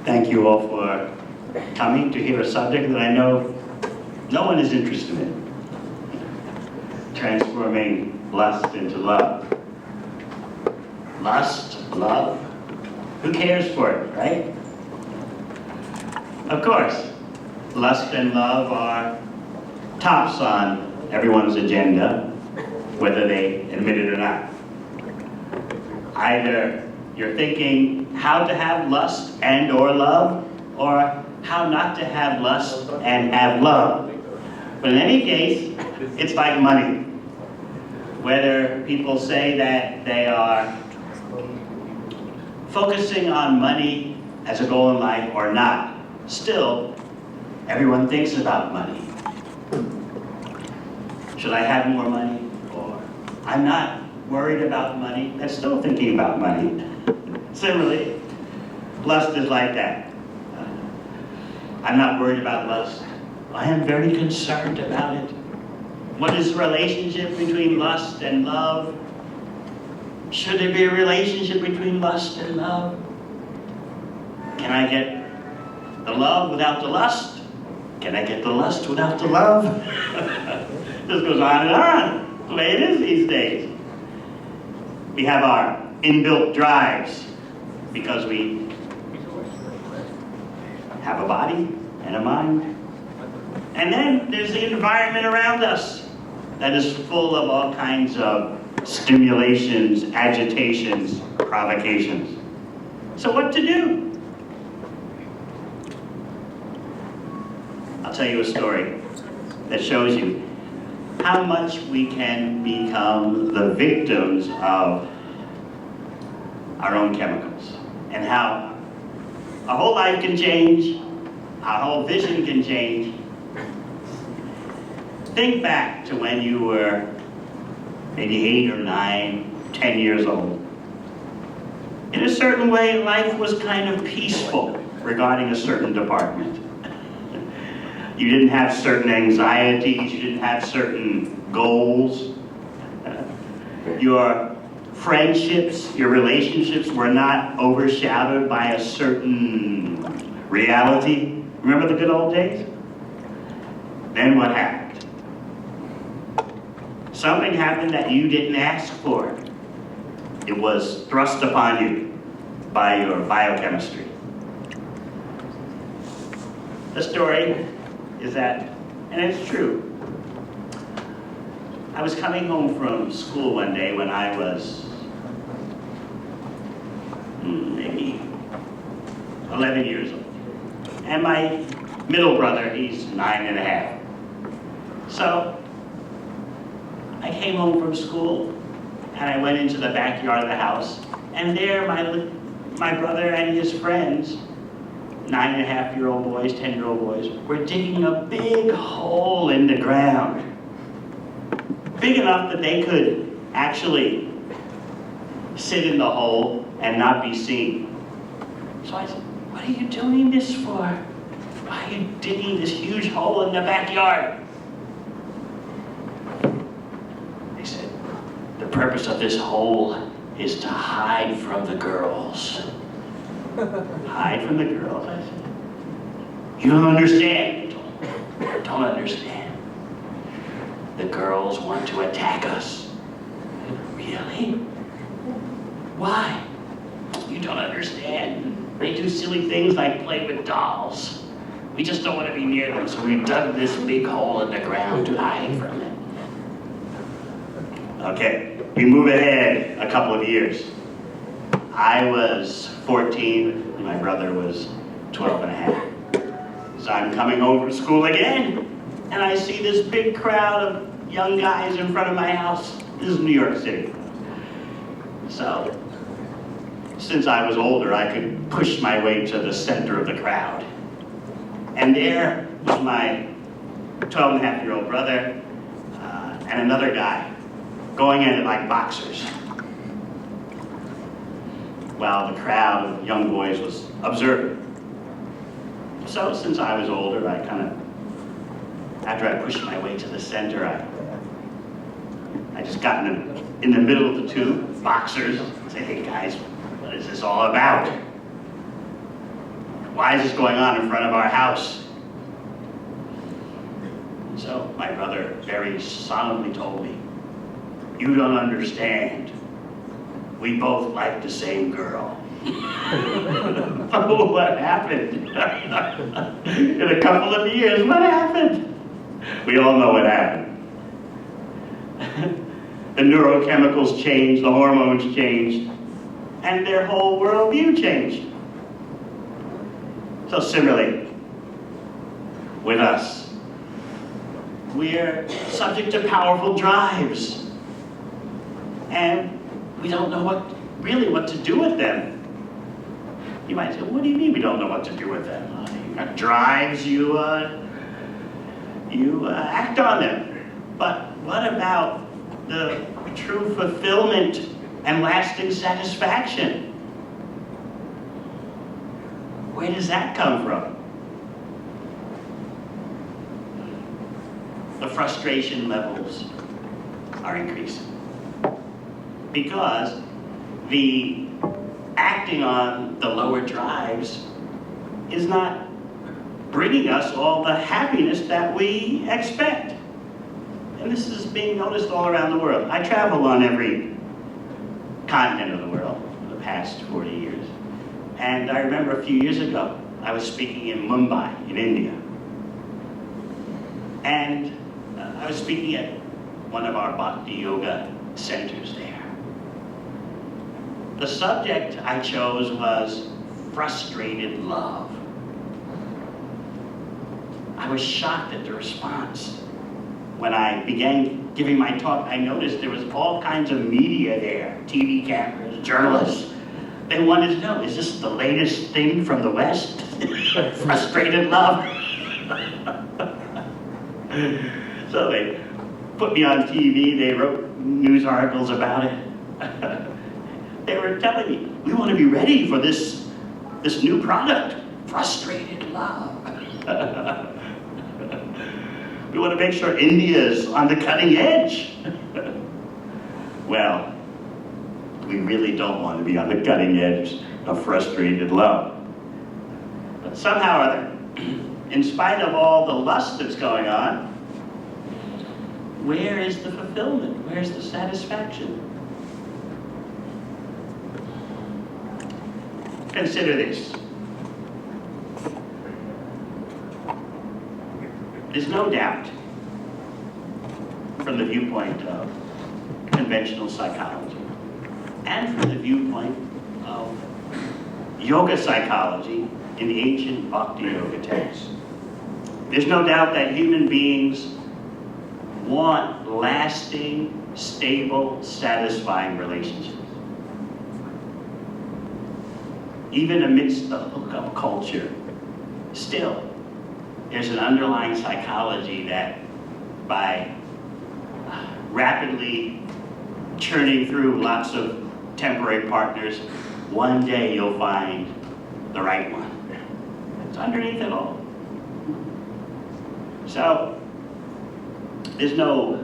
Thank you all for coming to hear a subject that I know no one is interested in. Transforming lust into love. Lust, love, who cares for it, right? Of course, lust and love are tops on everyone's agenda, whether they admit it or not. Either you're thinking how to have lust and or love, or how not to have lust and have love. But in any case, it's like money. Whether people say that they are focusing on money as a goal in life or not, still, everyone thinks about money. Should I have more money? Or I'm not worried about money, and still thinking about money. Similarly, lust is like that. I'm not worried about lust. I am very concerned about it. What is the relationship between lust and love? Should there be a relationship between lust and love? Can I get the love without the lust? Can I get the lust without the love? This goes on and on. That's the way it is these days. We have our inbuilt drives because we have a body and a mind. And then there's the environment around us that is full of all kinds of stimulations, agitations, provocations. So what to do? I'll tell you a story that shows you how much we can become the victims of our own chemicals, and how our whole life can change, our whole vision can change. Think back to when you were maybe 8 or 9, 10 years old. In a certain way, life was kind of peaceful regarding a certain department. You didn't have certain anxieties, you didn't have certain goals. Your friendships, your relationships were not overshadowed by a certain reality. Remember the good old days? Then what happened? Something happened that you didn't ask for. It was thrust upon you by your biochemistry. The story is that, and it's true, I was coming home from school one day when I was maybe 11 years old. And my middle brother, he's 9.5. So I came home from school and I went into the backyard of the house, and there my brother and his friends, 9.5-year-old boys, 10-year-old boys, were digging a big hole in the ground. Big enough that they could actually sit in the hole and not be seen. So I said, what are you doing this for? Why are you digging this huge hole in the backyard? They said, the purpose of this hole is to hide from the girls. Hide from the girls? I said, you don't understand. Don't understand. The girls want to attack us. Really? Why? You don't understand. They do silly things like play with dolls. We just don't want to be near them, so we dug this big hole in the ground to hide from them. Okay, we move ahead a couple of years. I was 14, my brother was 12.5. So I'm coming home from school again, and I see this big crowd of young guys in front of my house. This is New York City. So, since I was older, I could push my way to the center of the crowd. And there was my 12.5-year-old brother and another guy going at it like boxers, while the crowd of young boys was observing. So since I was older, I kind of, after I pushed my way to the center, I just got in the middle of the two boxers and said, hey guys, what is this all about? Why is this going on in front of our house? And so my brother very solemnly told me, you don't understand. We both like the same girl. Oh, what happened? In a couple of years, what happened? We all know what happened. The neurochemicals changed, the hormones changed, and their whole worldview changed. So similarly, with us, we're subject to powerful drives, and we don't know really what to do with them. You might say, what do you mean we don't know what to do with them? You got drives, you act on them. But what about the true fulfillment and lasting satisfaction? Where does that come from? The frustration levels are increasing because the acting on the lower drives is not bringing us all the happiness that we expect. And this is being noticed all around the world. I travel on every continent of the world for the past 40 years. And I remember a few years ago, I was speaking in Mumbai, in India. And I was speaking at one of our Bhakti yoga centers there. The subject I chose was frustrated love. I was shocked at the response. When I began giving my talk, I noticed there was all kinds of media there, TV cameras, journalists. They wanted to know, is this the latest thing from the West? Frustrated love. So they put me on TV, they wrote news articles about it. They were telling me, we want to be ready for this new product, frustrated love. We want to make sure India's on the cutting edge. Well, we really don't want to be on the cutting edge of frustrated love. But somehow or other, in spite of all the lust that's going on, where is the fulfillment? Where's the satisfaction? Consider this. There's no doubt, from the viewpoint of conventional psychology, and from the viewpoint of yoga psychology in the ancient Bhakti yoga texts, there's no doubt that human beings want lasting, stable, satisfying relationships. Even amidst the hookup culture, still, there's an underlying psychology that by rapidly churning through lots of temporary partners, one day you'll find the right one. It's underneath it all. So, there's no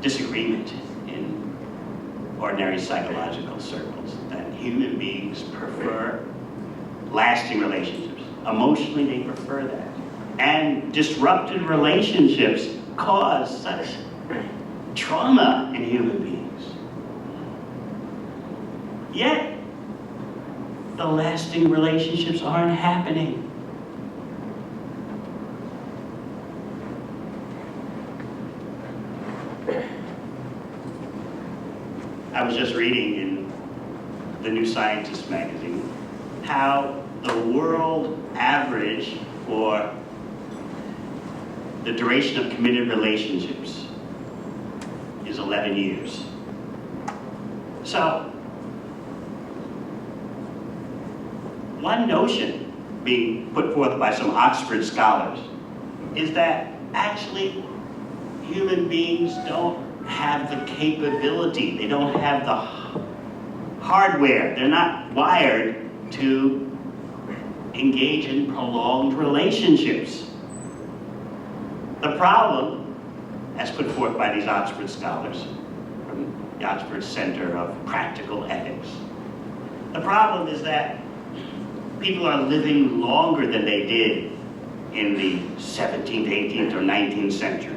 disagreement in ordinary psychological circles that human beings prefer lasting relationships. Emotionally, they prefer that. And disrupted relationships cause such trauma in human beings. Yet, the lasting relationships aren't happening. I was just reading in the New Scientist magazine how the world average for the duration of committed relationships is 11 years. So, one notion being put forth by some Oxford scholars is that actually human beings don't have the capability, they don't have the hardware, they're not wired to engage in prolonged relationships. The problem, as put forth by these Oxford scholars from the Oxford Center of Practical Ethics, the problem is that people are living longer than they did in the 17th, 18th, or 19th century.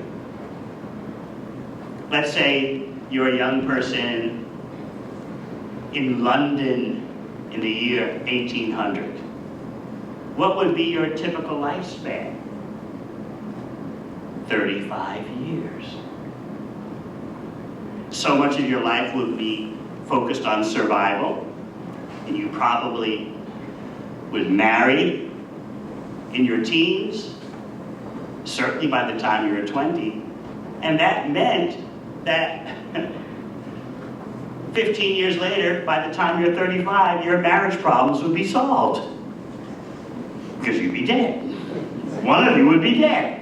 Let's say you're a young person in London in the year 1800. What would be your typical lifespan? 35 years. So much of your life will be focused on survival, and you probably would marry in your teens, certainly by the time you were 20, and that meant that 15 years later, by the time you're 35, your marriage problems would be solved. Because you'd be dead. One of you would be dead.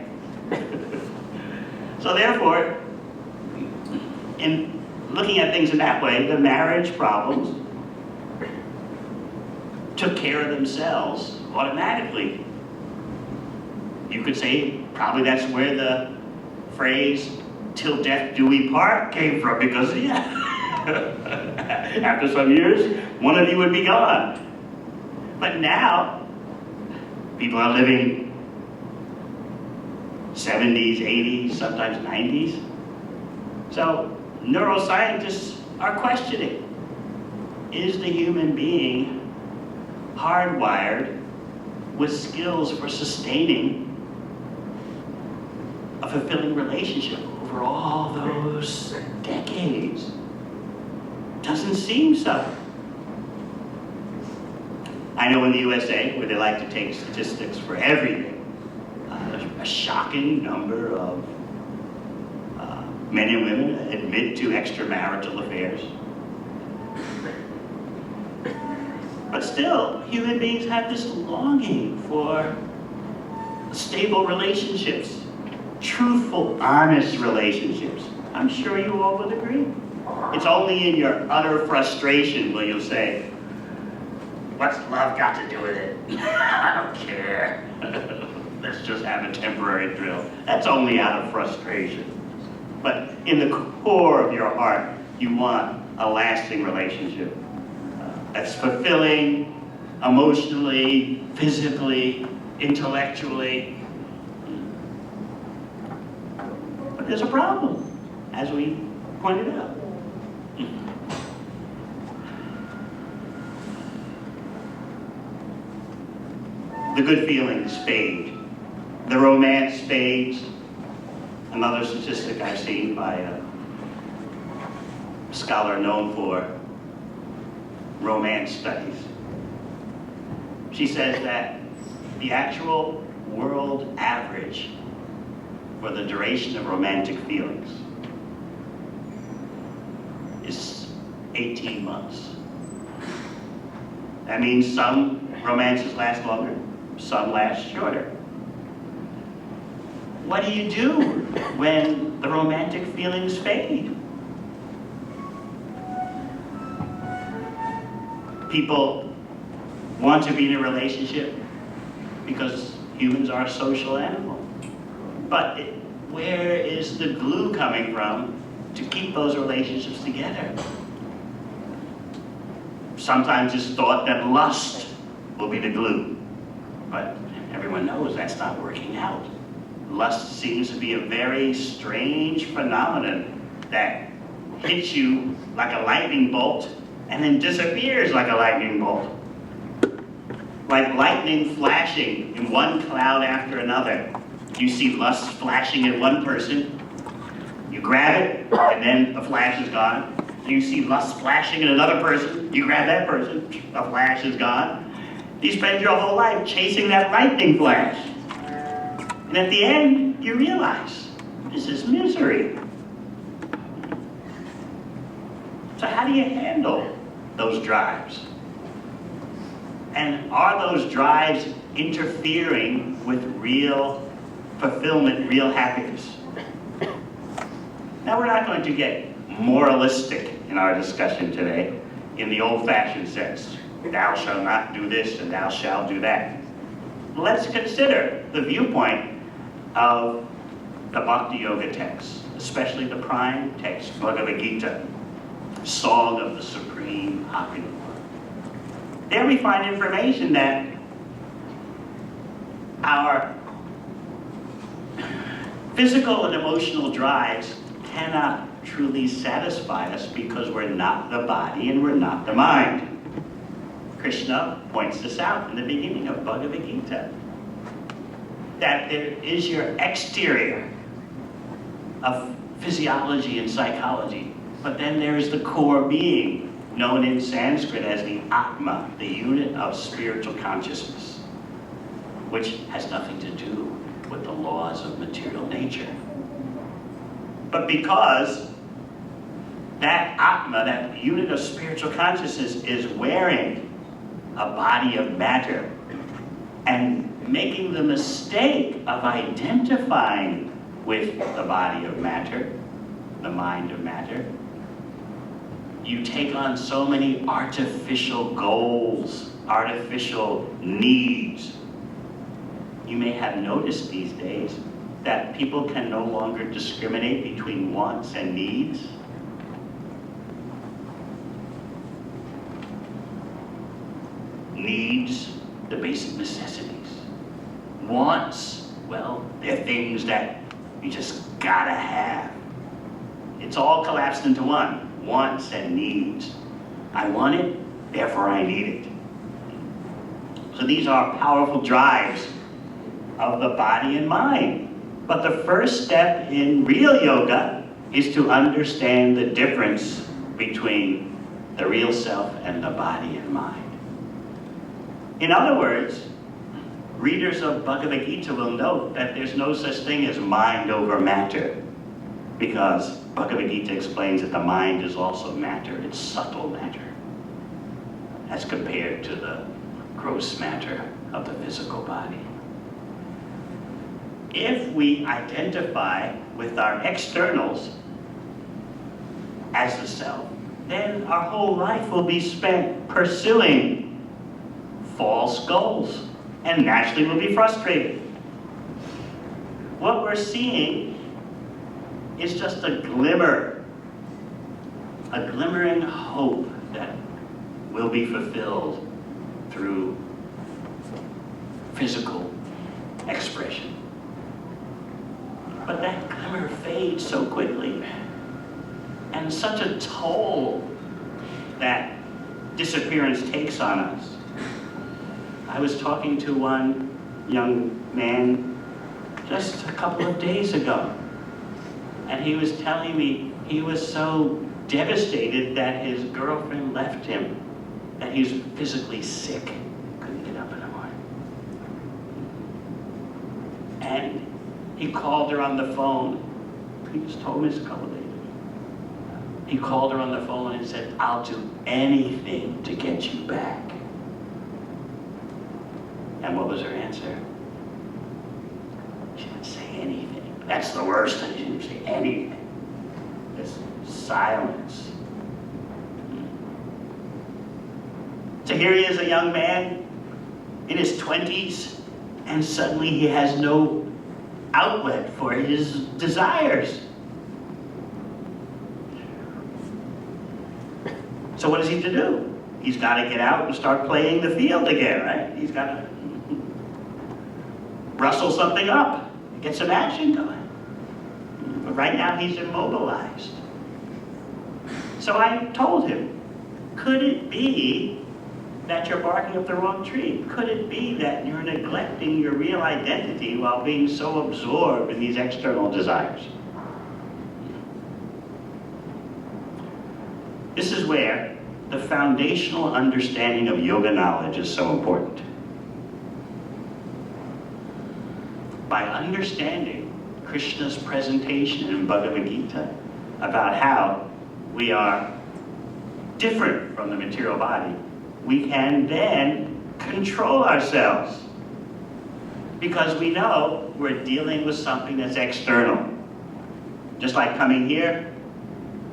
So therefore, in looking at things in that way, the marriage problems took care of themselves automatically. You could say probably that's where the phrase, "till death do we part," came from, because after some years, one of you would be gone. But now, people are living 70s, 80s, sometimes 90s. So neuroscientists are questioning, is the human being hardwired with skills for sustaining a fulfilling relationship over all those decades? Doesn't seem so. I know in the USA, where they like to take statistics for everything, a shocking number of men and women admit to extramarital affairs. But still, human beings have this longing for stable relationships, truthful, honest relationships. I'm sure you all would agree. It's only in your utter frustration will you say, "What's love got to do with it? I don't care. Let's just have a temporary thrill." That's only out of frustration. But in the core of your heart, you want a lasting relationship that's fulfilling, emotionally, physically, intellectually. But there's a problem, as we pointed out. The good feelings fade. The romance fades. Another statistic I've seen by a scholar known for romance studies. She says that the actual world average for the duration of romantic feelings is 18 months. That means some romances last longer, some last shorter. What do you do when the romantic feelings fade? People want to be in a relationship because humans are a social animal. But where is the glue coming from to keep those relationships together? Sometimes it's thought that lust will be the glue, but everyone knows that's not working out. Lust seems to be a very strange phenomenon that hits you like a lightning bolt and then disappears like a lightning bolt. Like lightning flashing in one cloud after another. You see lust flashing in one person, you grab it, and then the flash is gone. You see lust flashing in another person, you grab that person, the flash is gone. You spend your whole life chasing that lightning flash. And at the end, you realize, this is misery. So how do you handle those drives? And are those drives interfering with real fulfillment, real happiness? Now, we're not going to get moralistic in our discussion today in the old-fashioned sense. Thou shalt not do this and thou shalt do that. Let's consider the viewpoint of the Bhakti Yoga texts, especially the prime text, Bhagavad Gita, Song of the Supreme Happiness. There we find information that our physical and emotional drives cannot truly satisfy us because we're not the body and we're not the mind. Krishna points this out in the beginning of Bhagavad Gita, that there is your exterior of physiology and psychology, but then there is the core being, known in Sanskrit as the Atma, the unit of spiritual consciousness, which has nothing to do with the laws of material nature. But because that Atma, that unit of spiritual consciousness, is wearing a body of matter and making the mistake of identifying with the body of matter, the mind of matter, you take on so many artificial goals, artificial needs. You may have noticed these days that people can no longer discriminate between wants and needs. Needs, the basic necessities. Wants, well, they're things that you just gotta have. It's all collapsed into one. Wants and needs. I want it, therefore I need it. So these are powerful drives of the body and mind. But the first step in real yoga is to understand the difference between the real self and the body and mind. In other words, readers of Bhagavad Gita will note that there's no such thing as mind over matter, because Bhagavad Gita explains that the mind is also matter. It's subtle matter as compared to the gross matter of the physical body. If we identify with our externals as the self, then our whole life will be spent pursuing false goals, and naturally we'll be frustrated. What we're seeing is just a glimmer, a glimmering hope that will be fulfilled through physical expression. But that glimmer fades so quickly, and such a toll that disappearance takes on us. I was talking to one young man just a couple of days ago, and he was telling me he was so devastated that his girlfriend left him, that he was physically sick, couldn't get up in the morning. And he called her on the phone. He just told me this a couple of days ago. He called her on the phone and said, "I'll do anything to get you back." And what was her answer? She didn't say anything. That's the worst thing. She didn't say anything. Just silence. So here he is, a young man in his 20s, and suddenly he has no outlet for his desires. So what is he to do? He's got to get out and start playing the field again, right? He's got to rustle something up, get some action going. But right now he's immobilized. So I told him, could it be that you're barking up the wrong tree? Could it be that you're neglecting your real identity while being so absorbed in these external desires? This is where the foundational understanding of yoga knowledge is so important. By understanding Krishna's presentation in Bhagavad Gita about how we are different from the material body, we can then control ourselves, because we know we're dealing with something that's external. Just like coming here,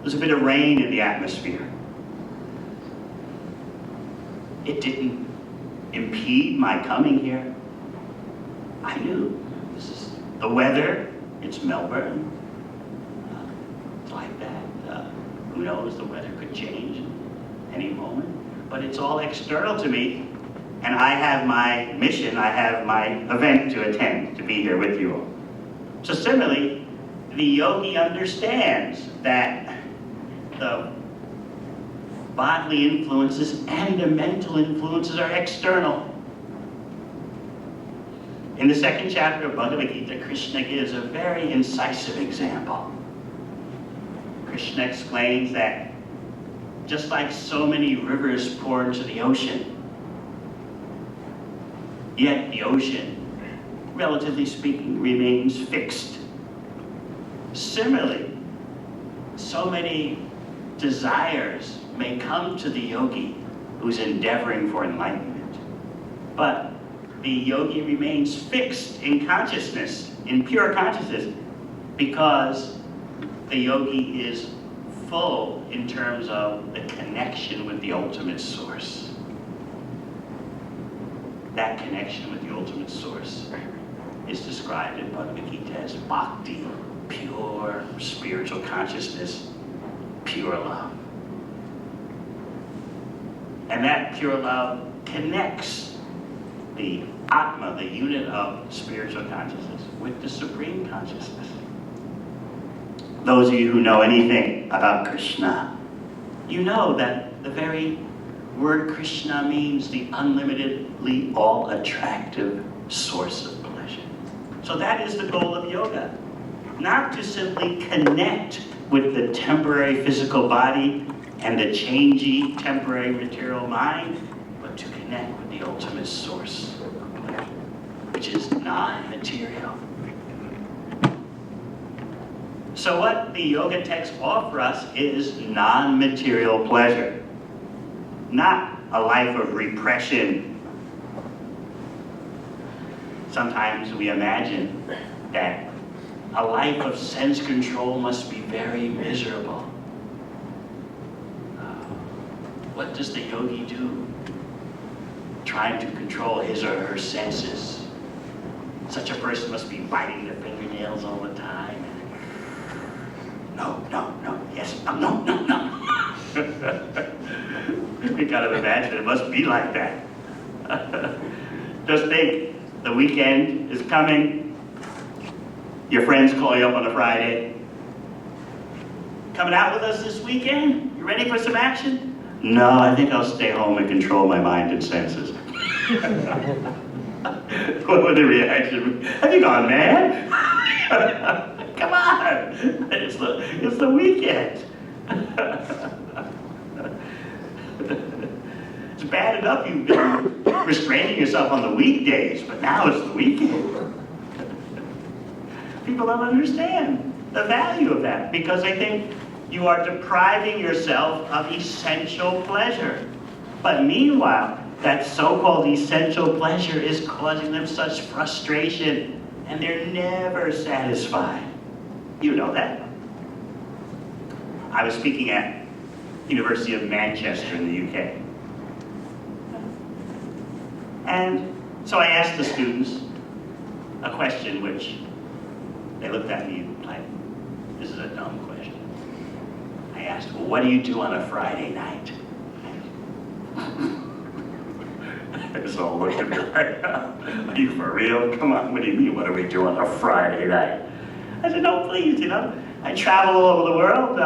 there's a bit of rain in the atmosphere. It didn't impede my coming here. I knew this is the weather. It's Melbourne. It's like that. Who knows? The weather could change any moment. but it's all external to me, and I have my mission, I have my event to attend, to be here with you all. So similarly, the yogi understands that the bodily influences and the mental influences are external. In the second chapter of Bhagavad Gita, Krishna gives a very incisive example. Krishna explains that just like so many rivers pour into the ocean, yet the ocean, relatively speaking, remains fixed. Similarly, so many desires may come to the yogi who's endeavoring for enlightenment, but the yogi remains fixed in consciousness, in pure consciousness, because the yogi is full in terms of the connection with the ultimate source. That connection with the ultimate source is described in Bhagavad Gita as Bhakti, pure spiritual consciousness, pure love. And that pure love connects the Atma, the unit of spiritual consciousness, with the Supreme Consciousness. Those of you who know anything about Krishna, you know that the very word Krishna means the unlimitedly all-attractive source of pleasure. So that is the goal of yoga. Not to simply connect with the temporary physical body and the changey temporary material mind, but to connect with the ultimate source of pleasure, which is non-material. So what the yoga texts offer us is non-material pleasure, not a life of repression. Sometimes we imagine that a life of sense control must be very miserable. What does the yogi do? Trying to control his or her senses. Such a person must be biting their fingernails all the time. No, no, no, yes, no, no, no, no. You gotta imagine it must be like that. Just think, the weekend is coming. Your friends call you up on a Friday. Coming out with us this weekend? You ready for some action? No, I think I'll stay home and control my mind and senses. What would the reaction be? Have you gone mad? Come on! It's the weekend. It's bad enough you've been restraining yourself on the weekdays, but now it's the weekend. People don't understand the value of that because they think you are depriving yourself of essential pleasure. But meanwhile, that so-called essential pleasure is causing them such frustration, and they're never satisfied. You know that. I was speaking at University of Manchester in the UK. And so I asked the students a question which they looked at me like, this is a dumb question. I asked, well, what do you do on a Friday night? They just all looked at me like, are you for real? Come on, what do you mean, what do we do on a Friday night? I said, no, please, I travel all over the world.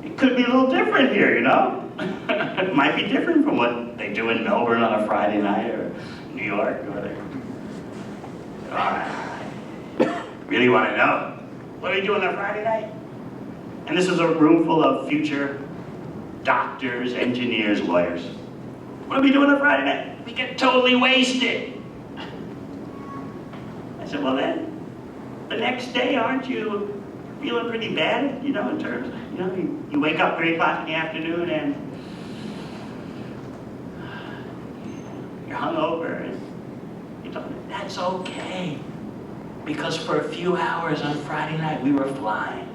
It could be a little different here, It might be different from what they do in Melbourne on a Friday night or New York or whatever. Really want to know? What do we do on a Friday night? And this was a room full of future doctors, engineers, lawyers. What do we do on a Friday night? We get totally wasted. I said, well then, the next day, aren't you feeling pretty bad, in terms, you wake up 3 o'clock in the afternoon and you're hungover and that's okay. Because for a few hours on Friday night, we were flying.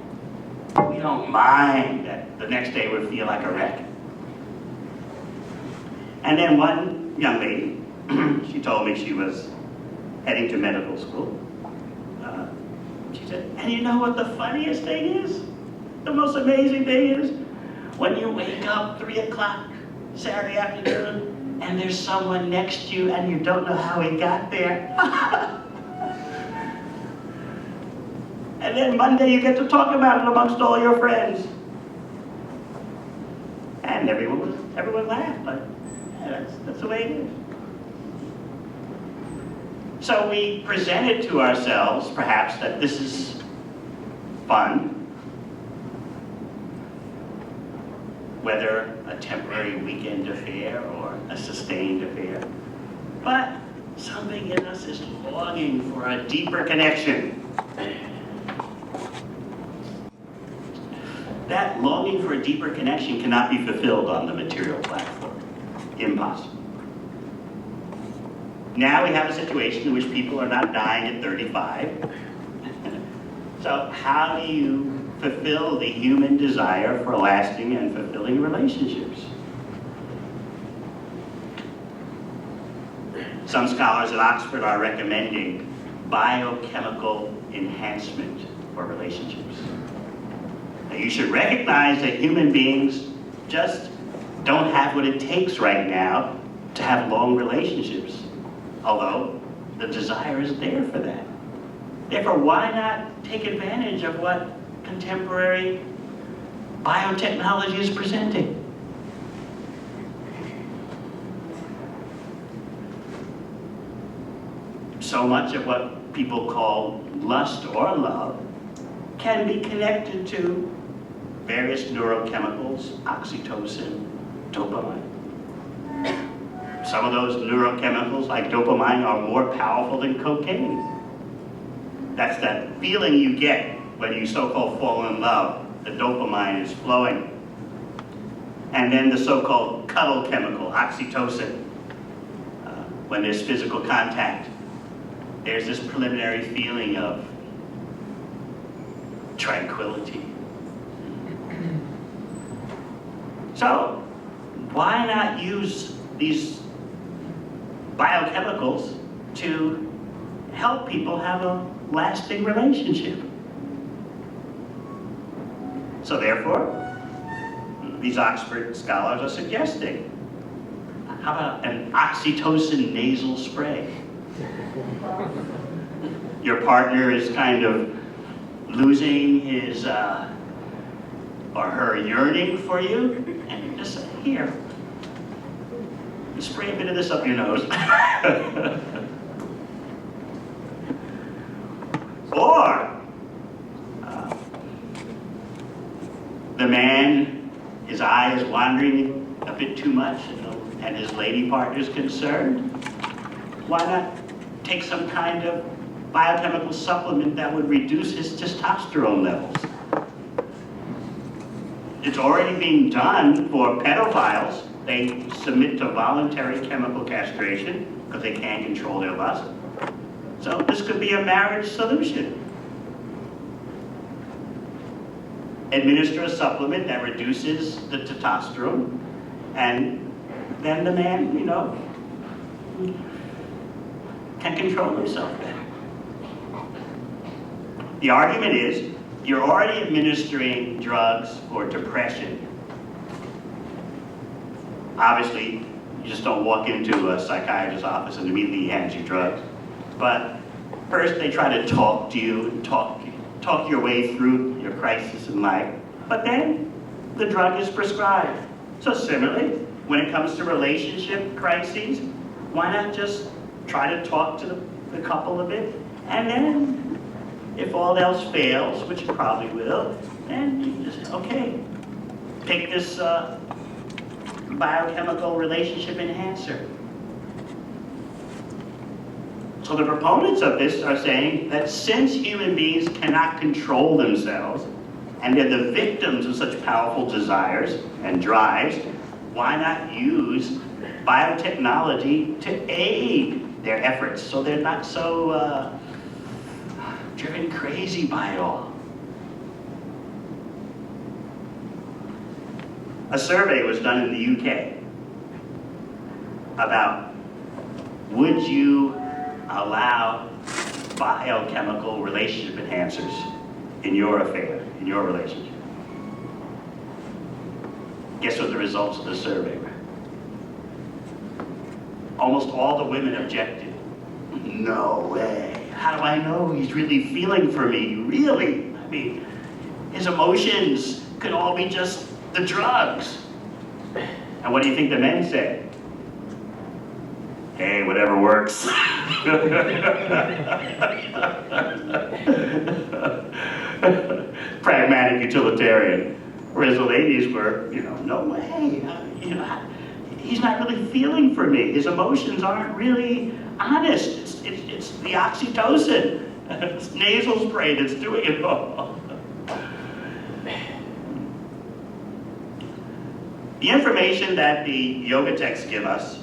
We don't mind that the next day we feel like a wreck. And then one young lady, she told me she was heading to medical school. She said, and you know what the funniest thing is? The most amazing thing is, when you wake up 3 o'clock Saturday afternoon, and there's someone next to you and you don't know how he got there. And then Monday you get to talk about it amongst all your friends. And everyone laughed, but yeah, that's the way it is. So we presented to ourselves, perhaps, that this is fun, whether a temporary weekend affair or a sustained affair. But something in us is longing for a deeper connection. That longing for a deeper connection cannot be fulfilled on the material platform. Impossible. Now we have a situation in which people are not dying at 35. So how do you fulfill the human desire for lasting and fulfilling relationships? Some scholars at Oxford are recommending biochemical enhancement for relationships. Now, you should recognize that human beings just don't have what it takes right now to have long relationships, although the desire is there for that. Therefore, why not take advantage of what contemporary biotechnology is presenting? So much of what people call lust or love can be connected to various neurochemicals, oxytocin, dopamine. Some of those neurochemicals, like dopamine, are more powerful than cocaine. That's that feeling you get when you so-called fall in love. The dopamine is flowing. And then the so-called cuddle chemical, oxytocin. When there's physical contact, there's this preliminary feeling of tranquility. So, why not use these biochemicals to help people have a lasting relationship? So therefore, these Oxford scholars are suggesting, how about an oxytocin nasal spray? Your partner is kind of losing his or her yearning for you, and you just say, here, spray a bit of this up your nose. Or the man, his eye is wandering a bit too much, and his lady partner is concerned. Why not take some kind of biochemical supplement that would reduce his testosterone levels? It's already being done for pedophiles. They submit to voluntary chemical castration because they can't control their lust. So this could be a marriage solution. Administer a supplement that reduces the testosterone, and then the man, can control himself better. The argument is, you're already administering drugs for depression. Obviously, you just don't walk into a psychiatrist's office and immediately he hands you drugs. But first they try to talk to you and talk your way through your crisis in life. But then the drug is prescribed. So similarly, when it comes to relationship crises, why not just try to talk to the couple a bit, and then if all else fails, which it probably will, then you just, okay, take this biochemical relationship enhancer. So the proponents of this are saying that since human beings cannot control themselves, and they're the victims of such powerful desires and drives, why not use biotechnology to aid their efforts so they're not so driven crazy by it all? A survey was done in the UK about, would you allow biochemical relationship enhancers in your affair, in your relationship? Guess what the results of the survey were? almost all the women objected. No way. How do I know he's really feeling for me? Really? I mean, his emotions could all be just the drugs. And what do you think the men said? Hey, whatever works. Pragmatic utilitarian. Whereas the ladies were, no way. He's not really feeling for me. His emotions aren't really honest. It's the oxytocin. It's nasal spray that's doing it all. The information that the yoga texts give us,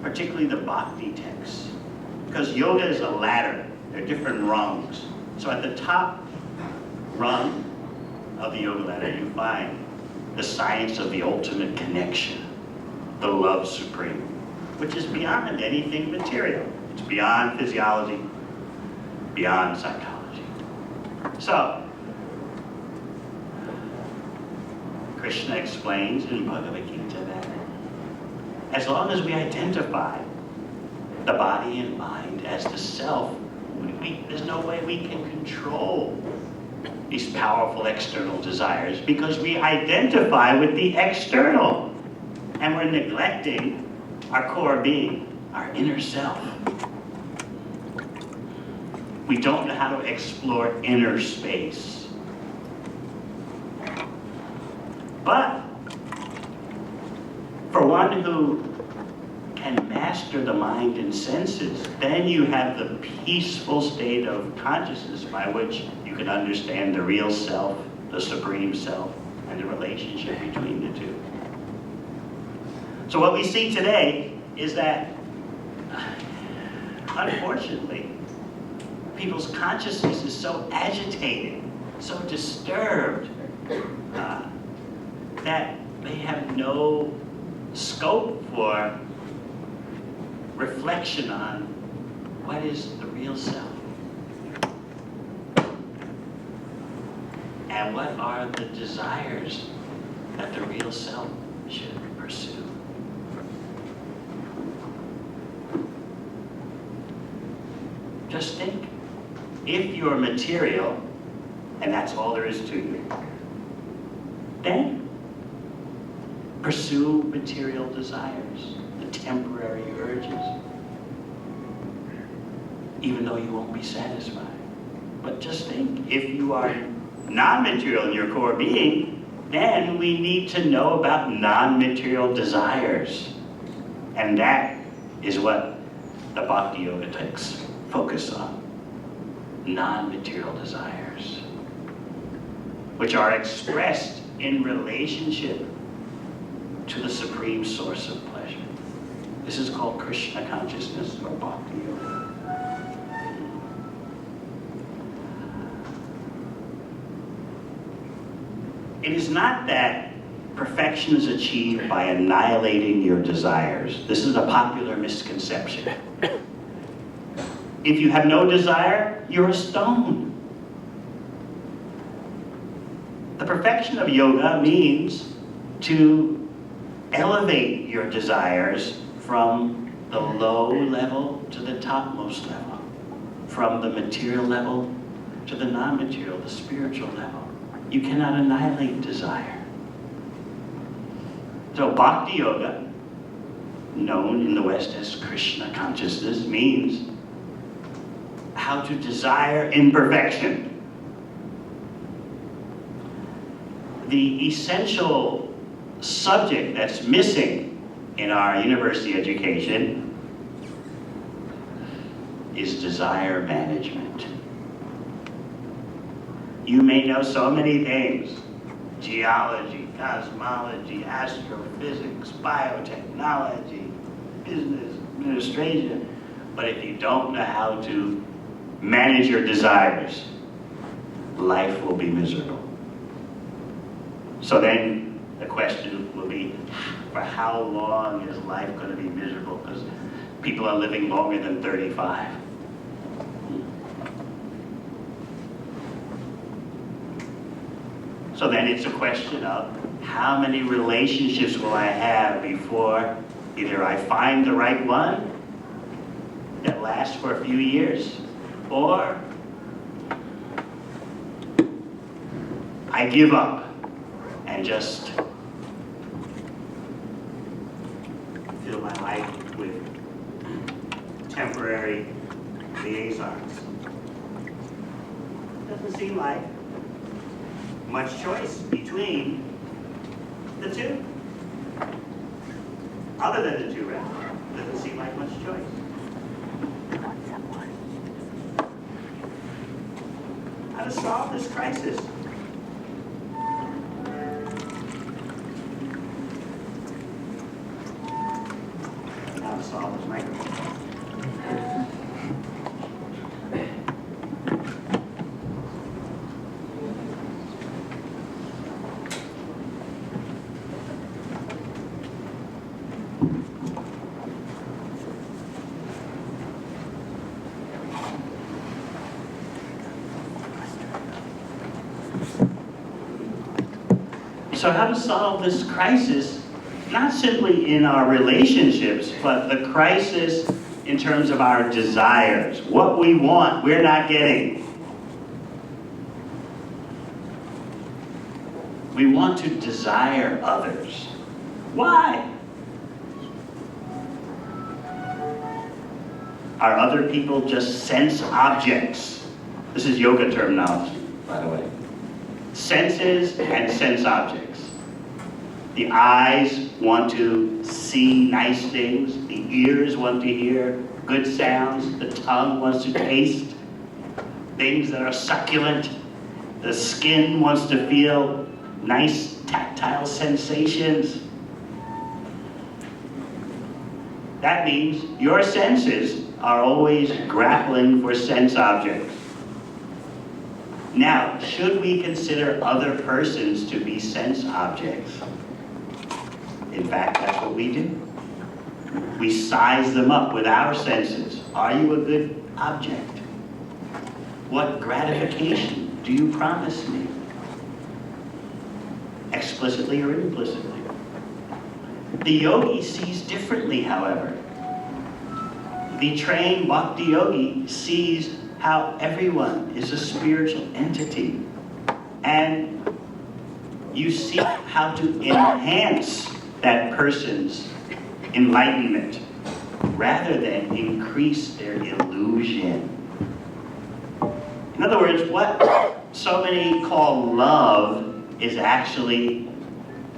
particularly the Bhakti texts, because yoga is a ladder. There are different rungs. So at the top rung of the yoga ladder, you find the science of the ultimate connection, the love supreme, which is beyond anything material. It's beyond physiology, beyond psychology. So, Krishna explains in Bhagavad Gita that as long as we identify the body and mind as the self, there's no way we can control these powerful external desires because we identify with the external and we're neglecting our core being, our inner self. We don't know how to explore inner space. But for one who can master the mind and senses, then you have the peaceful state of consciousness by which you can understand the real self, the supreme self, and the relationship between the two. So what we see today is that, unfortunately, people's consciousness is so agitated, so disturbed, that they have no scope for reflection on what is the real self and what are the desires that the real self should pursue. Just think, if you're material, and that's all there is to you, then pursue material desires, the temporary urges, even though you won't be satisfied. But just think, if you are non-material in your core being, then we need to know about non-material desires. And that is what the Bhakti Yoga texts focus on. Non-material desires, which are expressed in relationship to the supreme source of pleasure. This is called Krishna Consciousness or Bhakti Yoga. It is not that perfection is achieved by annihilating your desires. This is a popular misconception. If you have no desire, you're a stone. The perfection of yoga means to elevate your desires from the low level to the topmost level, from the material level to the non-material, the spiritual level. You cannot annihilate desire. So Bhakti Yoga, known in the West as Krishna Consciousness, means how to desire imperfection. The essential subject that's missing in our university education is desire management. You may know so many things: geology, cosmology, astrophysics, biotechnology, business administration. But if you don't know how to manage your desires, life will be miserable. So then the question will be, for how long is life going to be miserable? Because people are living longer than 35. So then it's a question of how many relationships will I have before Either I find the right one that lasts for a few years, or I give up and just fill my life with temporary liaisons. Doesn't seem like much choice between the two. Other than the two, right? Doesn't seem like much choice. How to solve this crisis? How to solve this microphone? So how to solve this crisis, not simply in our relationships, but the crisis in terms of our desires. What we want, we're not getting. We want to desire others. Why? Are other people just sense objects? This is yoga terminology, by the way. Senses and sense objects. The eyes want to see nice things. The ears want to hear good sounds. The tongue wants to taste things that are succulent. The skin wants to feel nice tactile sensations. That means your senses are always grappling for sense objects. Now, should we consider other persons to be sense objects? In fact, that's what we do. We size them up with our senses. Are you a good object? What gratification do you promise me? Explicitly or implicitly? The yogi sees differently, however. The trained bhakti yogi sees how everyone is a spiritual entity. And you see how to enhance that person's enlightenment rather than increase their illusion. In other words, what so many call love is actually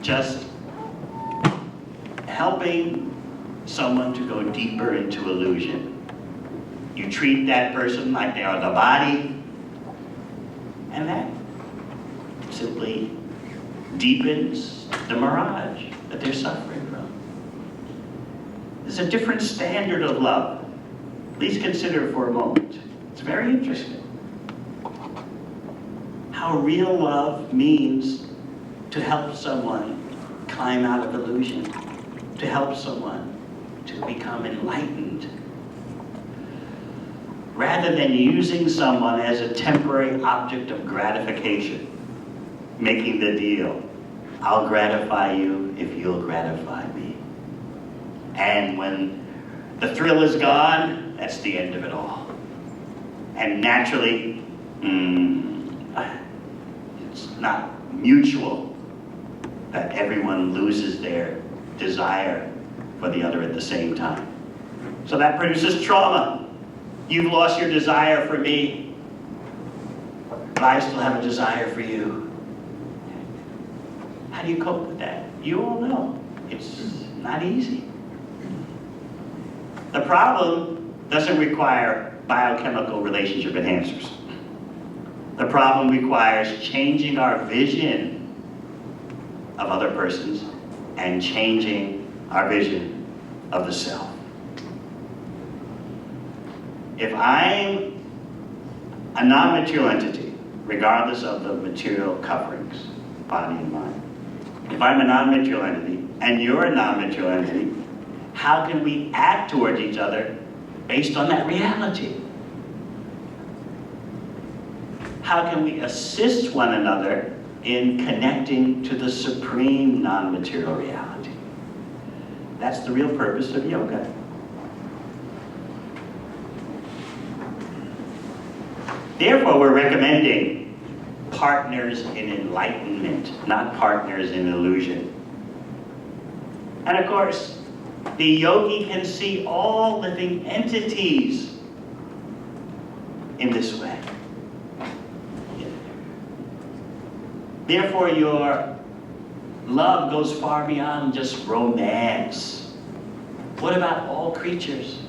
just helping someone to go deeper into illusion. You treat that person like they are the body, and that simply deepens the mirage that they're suffering from. There's a different standard of love. Please consider for a moment. It's very interesting. How real love means to help someone climb out of illusion, to help someone to become enlightened, rather than using someone as a temporary object of gratification, making the deal. I'll gratify you if you'll gratify me. And when the thrill is gone, that's the end of it all. And naturally, it's not mutual that everyone loses their desire for the other at the same time. So that produces trauma. You've lost your desire for me, but I still have a desire for you. How do you cope with that? You all know. It's not easy. The problem doesn't require biochemical relationship enhancers. The problem requires changing our vision of other persons and changing our vision of the self. If I'm a non-material entity, regardless of the material coverings, body and mind, if I'm a non-material entity and you're a non-material entity, how can we act towards each other based on that reality? How can we assist one another in connecting to the supreme non-material reality? That's the real purpose of yoga. Therefore, we're recommending partners in enlightenment, not partners in illusion. And of course, the yogi can see all living entities in this way. Therefore, your love goes far beyond just romance. What about all creatures?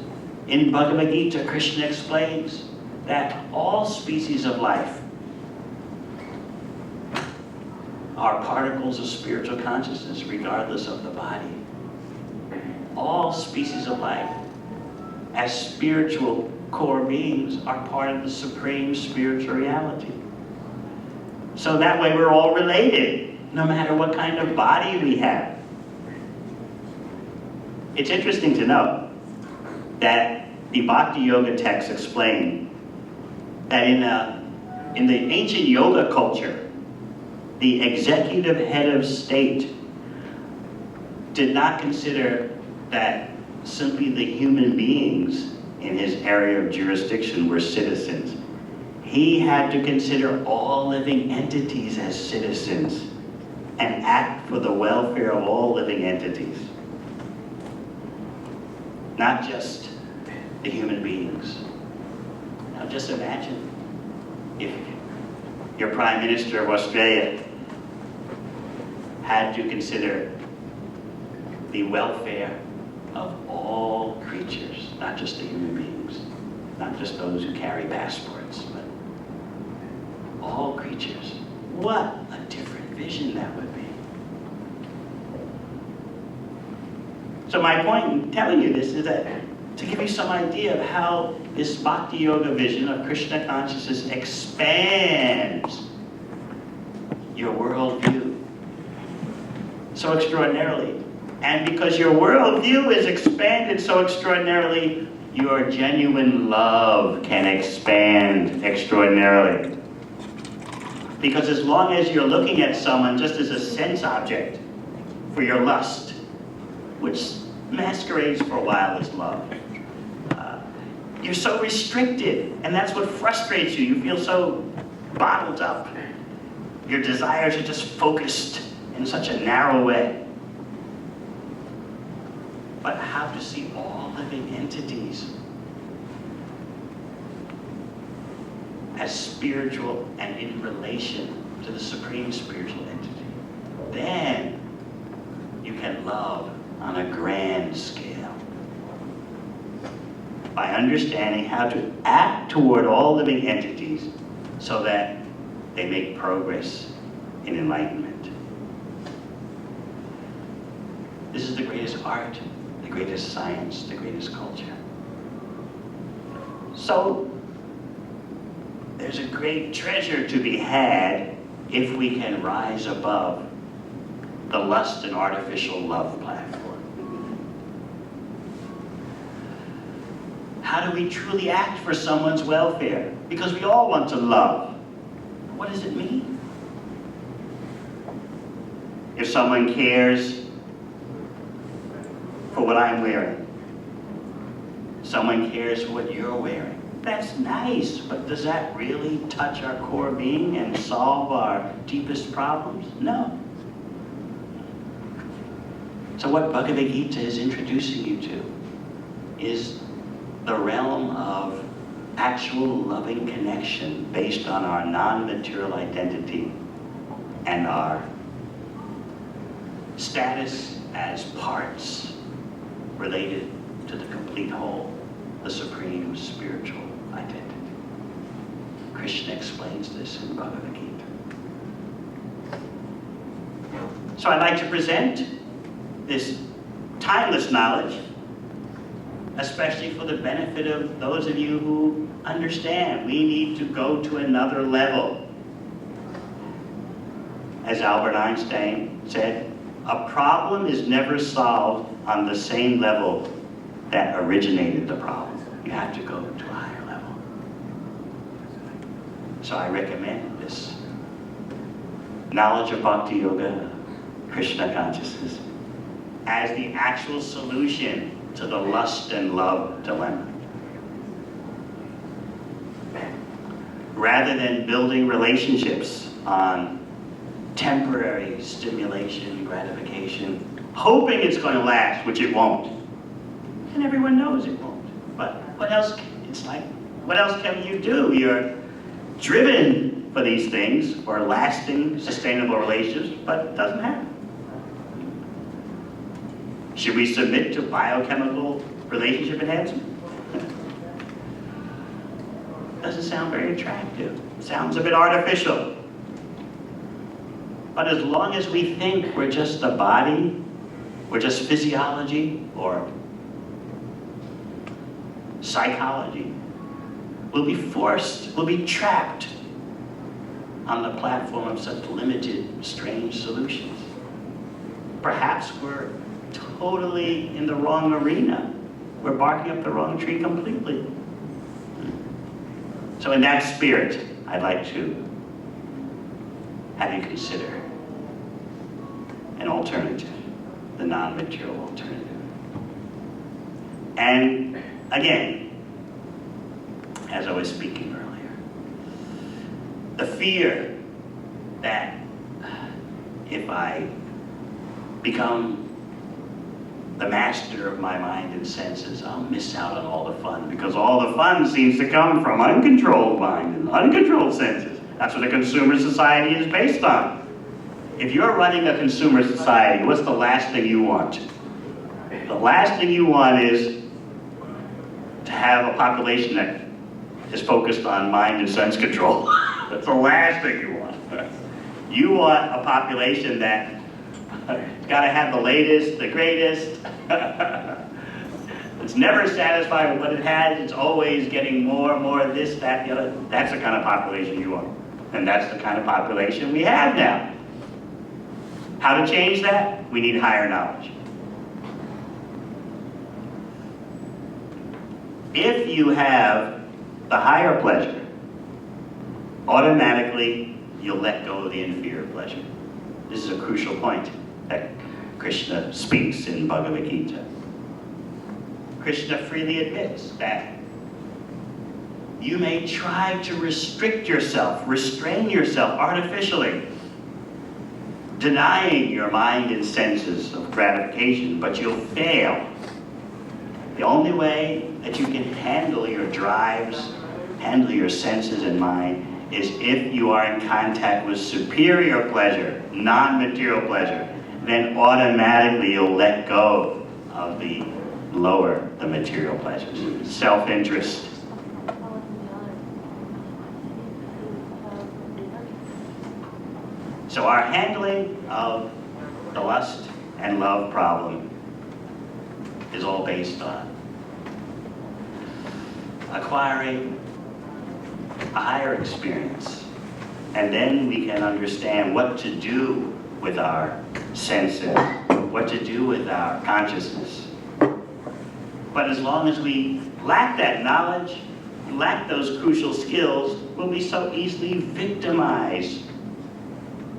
In Bhagavad Gita, Krishna explains that all species of life are particles of spiritual consciousness, regardless of the body. All species of life, as spiritual core beings, are part of the supreme spiritual reality. So that way we're all related, no matter what kind of body we have. It's interesting to note that the Bhakti Yoga texts explain that in the ancient yoga culture, the executive head of state did not consider that simply the human beings in his area of jurisdiction were citizens. He had to consider all living entities as citizens and act for the welfare of all living entities, not just the human beings. Now just imagine if your Prime Minister of Australia had to consider the welfare of all creatures, not just the human beings, not just those who carry passports, but all creatures. What a different vision that would be. So my point in telling you this is that to give you some idea of how this Bhakti Yoga vision of Krishna consciousness expands your worldview so extraordinarily. And because your worldview is expanded so extraordinarily, your genuine love can expand extraordinarily. Because as long as you're looking at someone just as a sense object for your lust, which masquerades for a while as love, you're so restricted, and that's what frustrates you. You feel so bottled up. Your desires are just focused in such a narrow way. But how to see all living entities as spiritual and in relation to the supreme spiritual entity. Then you can love on a grand scale. By understanding how to act toward all living entities so that they make progress in enlightenment. This is the greatest art, the greatest science, the greatest culture. So, there's a great treasure to be had if we can rise above the lust and artificial love platform. How do we truly act for someone's welfare? Because we all want to love. What does it mean? If someone cares for what I'm wearing, someone cares for what you're wearing, that's nice, but does that really touch our core being and solve our deepest problems? No. So what Bhagavad Gita is introducing you to is the realm of actual loving connection based on our non-material identity and our status as parts related to the complete whole, the supreme spiritual identity. Krishna explains this in Bhagavad Gita. So I'd like to present this timeless knowledge, especially for the benefit of those of you who understand we need to go to another level. As Albert Einstein said, a problem is never solved on the same level that originated the problem. You have to go to a higher level. So I recommend this knowledge of Bhakti Yoga, Krishna consciousness, as the actual solution to the lust and love dilemma. Rather than building relationships on temporary stimulation, gratification, hoping it's going to last, which it won't. And everyone knows it won't. But what else, it's like, what else can you do? You're driven for these things, for lasting, sustainable relationships, but it doesn't happen. Should we submit to biochemical relationship enhancement? Doesn't sound very attractive. Sounds a bit artificial. But as long as we think we're just the body, we're just physiology or psychology, we'll be forced, we'll be trapped on the platform of such limited, strange solutions. Perhaps we're totally in the wrong arena. We're barking up the wrong tree completely. So in that spirit, I'd like to have you consider an alternative, the non-material alternative. And again, as I was speaking earlier, the fear that if I become the master of my mind and senses, I'll miss out on all the fun, because all the fun seems to come from uncontrolled mind and uncontrolled senses. That's what a consumer society is based on. If you're running a consumer society, what's the last thing you want? The last thing you want is to have a population that is focused on mind and sense control. That's the last thing you want. You want a population that got to have the latest, the greatest. It's never satisfied with what it has. It's always getting more and more of this, that, the other. That's the kind of population you want. And that's the kind of population we have now. How to change that? We need higher knowledge. If you have the higher pleasure, automatically you'll let go of the inferior pleasure. This is a crucial point that Krishna speaks in Bhagavad Gita. Krishna freely admits that you may try to restrict yourself, restrain yourself artificially, denying your mind and senses of gratification, but you'll fail. The only way that you can handle your drives, handle your senses and mind, is if you are in contact with superior pleasure, non-material pleasure. Then automatically you'll let go of the lower, the material pleasures. Self-interest. So our handling of the lust and love problem is all based on acquiring a higher experience. And then we can understand what to do with our senses, what to do with our consciousness. But as long as we lack that knowledge, lack those crucial skills, we'll be so easily victimized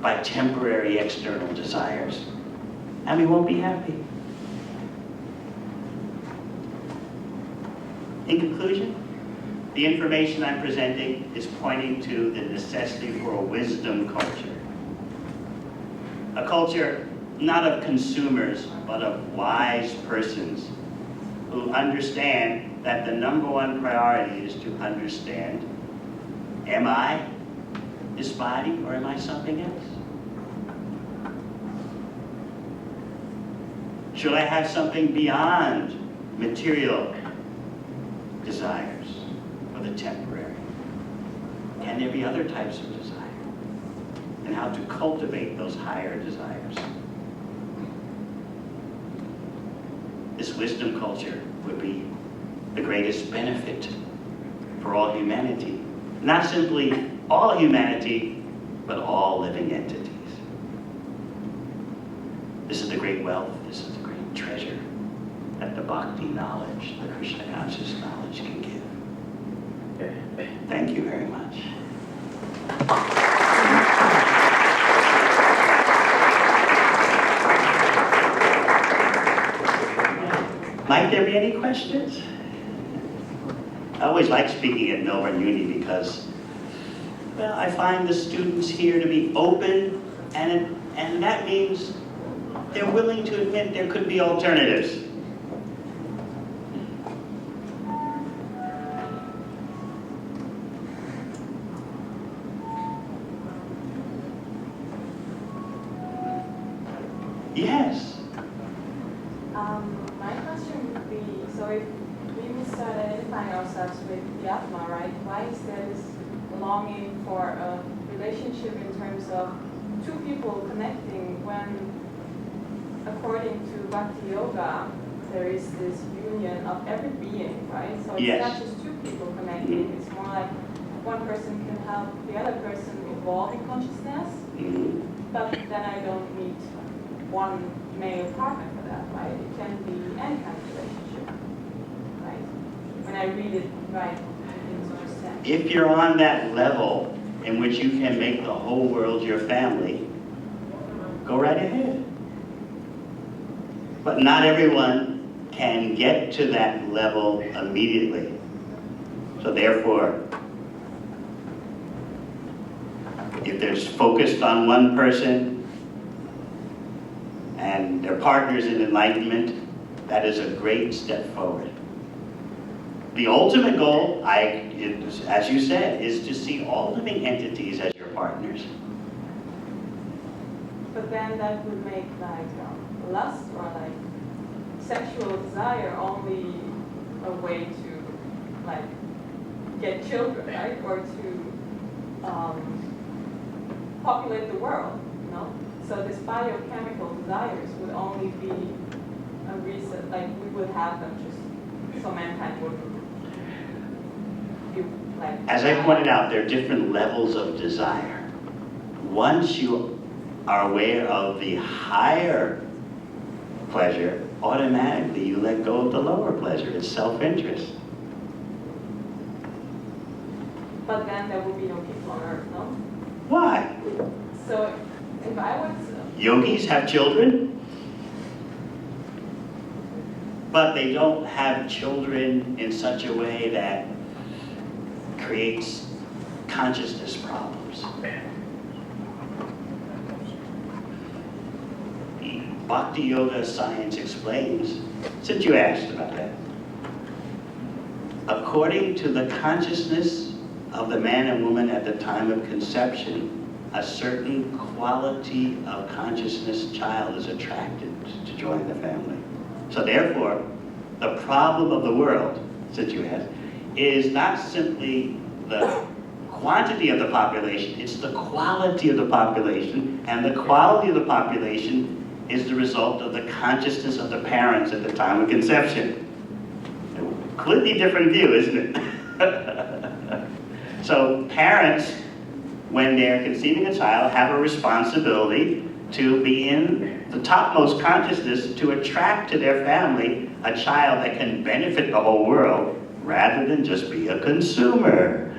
by temporary external desires. And we won't be happy. In conclusion, the information I'm presenting is pointing to the necessity for a wisdom culture. A culture not of consumers, but of wise persons who understand that the number one priority is to understand, am I this body or am I something else? Should I have something beyond material desires or the temporary? Can there be other types of desire? And how to cultivate those higher desires. This wisdom culture would be the greatest benefit for all humanity. Not simply all humanity, but all living entities. This is the great wealth, this is the great treasure that the Bhakti knowledge, the Krishna Consciousness knowledge can give. Thank you very much. Might there be any questions? I always like speaking at Melbourne Uni because, well, I find the students here to be open, and that means they're willing to admit there could be alternatives. Yes. My question would be, so if we will start identifying ourselves with the Atma, right? Why is there this longing for a relationship in terms of two people connecting when, according to Bhakti Yoga, there is this union of every being, right? So it's Yes. not just two people connecting, it's more like one person can help the other person evolve in consciousness, but then I don't need one male partner for that, right? It can be any kind of relationship, right? When I read it right, things understand. If you're on that level in which you can make the whole world your family, go right ahead. But not everyone can get to that level immediately. So therefore, if they're focused on one person and their partners in enlightenment, that is a great step forward. The ultimate goal, as you said, is to see all living entities as your partners. But then that would make like lust or like sexual desire only a way to like get children, right? Or to populate the world, you know? So this biochemical desires would only be a reason, like we would have them just so mankind would be like. As I pointed out, there are different levels of desire. Once you are aware of the higher pleasure, automatically you let go of the lower pleasure. It's self-interest. But then there would be no people on earth, no? Why? So if I would... Yogis have children, but they don't have children in such a way that creates consciousness problems. The Bhakti Yoga science explains, since you asked about that, according to the consciousness of the man and woman at the time of conception, a certain quality of consciousness child is attracted to join the family. So therefore, the problem of the world, since you asked, is not simply the quantity of the population, it's the quality of the population, and the quality of the population is the result of the consciousness of the parents at the time of conception. A completely different view, isn't it? So parents, when they're conceiving a child, have a responsibility to be in the topmost consciousness to attract to their family a child that can benefit the whole world rather than just be a consumer.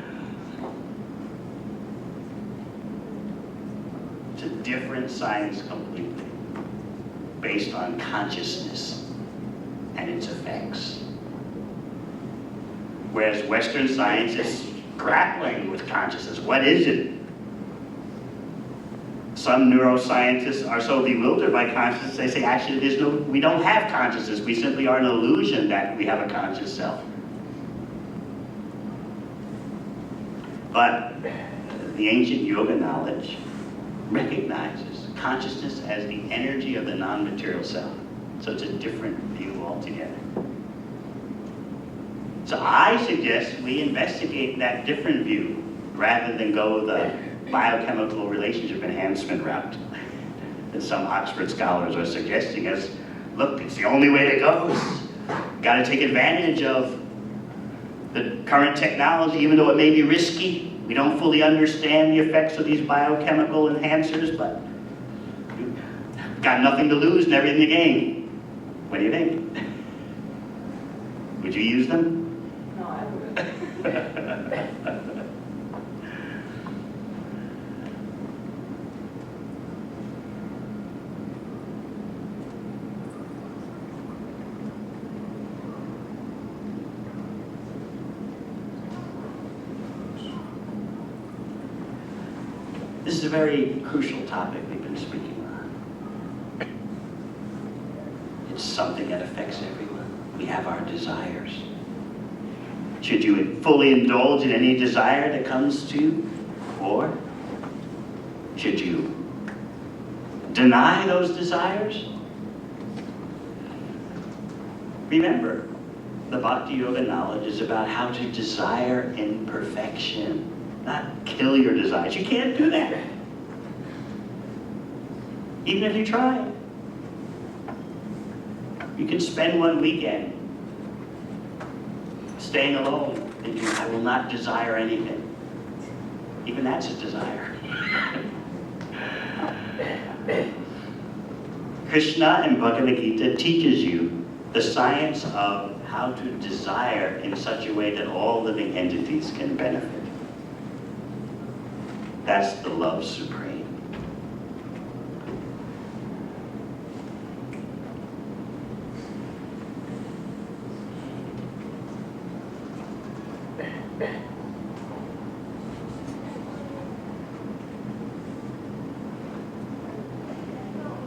It's a different science completely, based on consciousness and its effects. Whereas Western science is grappling with consciousness. What is it? Some neuroscientists are so bewildered by consciousness, they say, actually, we don't have consciousness. We simply are an illusion that we have a conscious self. But the ancient yoga knowledge recognizes consciousness as the energy of the non-material self. So it's a different view altogether. So I suggest we investigate that different view rather than go the biochemical relationship enhancement route that some Oxford scholars are suggesting us. Look, it's the only way to go. Got to take advantage of the current technology, even though it may be risky. We don't fully understand the effects of these biochemical enhancers, but you've got nothing to lose and everything to gain. What do you think? Would you use them? No, I wouldn't. This is a very crucial topic we've been speaking on. It's something that affects everyone. We have our desires. Should you fully indulge in any desire that comes to you? Or should you deny those desires? Remember, the Bhakti Yoga knowledge is about how to desire in perfection, not kill your desires. You can't do that. Even if you try. You can spend one weekend staying alone, thinking, I will not desire anything. Even that's a desire. Krishna in Bhagavad Gita teaches you the science of how to desire in such a way that all living entities can benefit. That's the love supreme.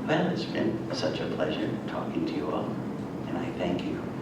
Well, it's been such a pleasure talking to you all, and I thank you.